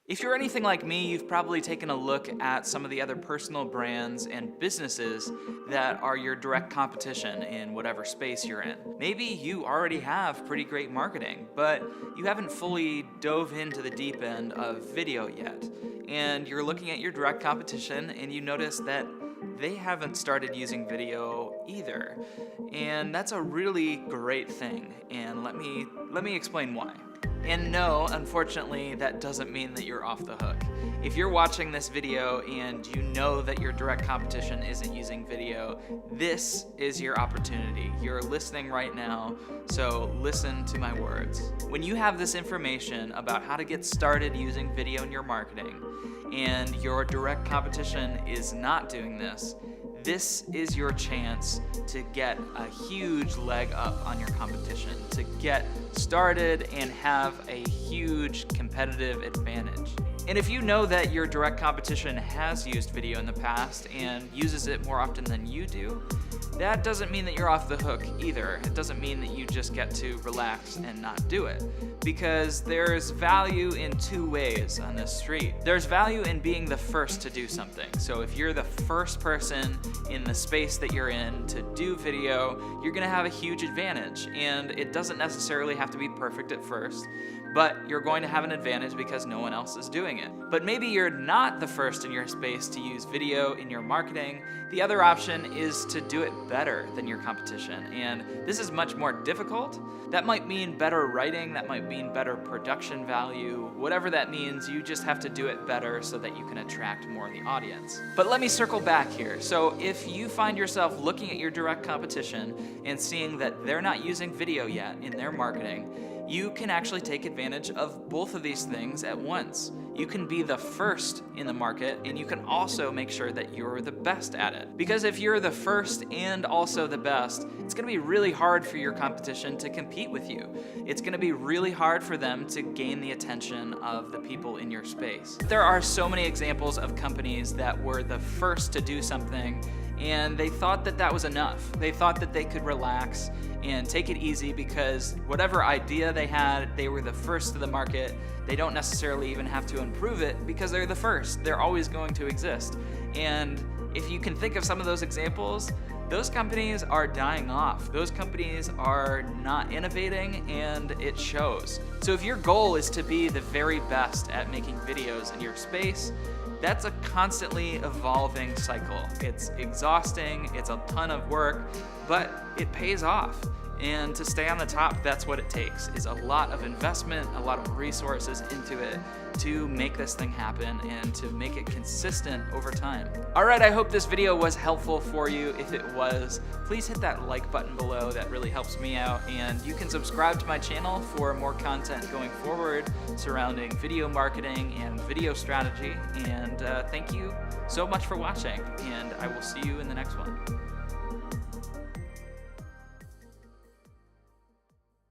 If you're anything like me, you've probably taken a look at some of the other personal brands and businesses that are your direct competition in whatever space you're in. Maybe you already have pretty great marketing, but you haven't fully dove into the deep end of video yet. And you're looking at your direct competition and you notice that they haven't started using video either. And that's a really great thing. And let me explain why. And no, unfortunately, that doesn't mean that you're off the hook. If you're watching this video and you know that your direct competition isn't using video, this is your opportunity. You're listening right now, so listen to my words. When you have this information about how to get started using video in your marketing, and your direct competition is not doing this, this is your chance to get a huge leg up on your competition, to get started and have a huge competitive advantage. And if you know that your direct competition has used video in the past and uses it more often than you do, that doesn't mean that you're off the hook either. It doesn't mean that you just get to relax and not do it. Because there's value in two ways on this street. There's value in being the first to do something. So if you're the first person in the space that you're in to do video, you're gonna have a huge advantage. And it doesn't necessarily have to be perfect at first, but you're going to have an advantage because no one else is doing it. But maybe you're not the first in your space to use video in your marketing. The other option is to do it better than your competition, and this is much more difficult. That might mean better writing, that might mean better production value, whatever that means, you just have to do it better so that you can attract more of the audience. But let me circle back here. So if you find yourself looking at your direct competition and seeing that they're not using video yet in their marketing, you can actually take advantage of both of these things at once. You can be the first in the market, and you can also make sure that you're the best at it. Because if you're the first and also the best, it's gonna be really hard for your competition to compete with you. It's gonna be really hard for them to gain the attention of the people in your space. There are so many examples of companies that were the first to do something and they thought that that was enough. They thought that they could relax and take it easy because whatever idea they had, they were the first to the market. They don't necessarily even have to improve it because they're the first. They're always going to exist. And if you can think of some of those examples, those companies are dying off. Those companies are not innovating, and it shows. So if your goal is to be the very best at making videos in your space, that's a constantly evolving cycle. It's exhausting, it's a ton of work, but it pays off. And to stay on the top, that's what it takes, is a lot of investment, a lot of resources into it to make this thing happen and to make it consistent over time. All right, I hope this video was helpful for you. If it was, please hit that like button below. That really helps me out. And you can subscribe to my channel for more content going forward surrounding video marketing and video strategy. And thank you so much for watching, and I will see you in the next one.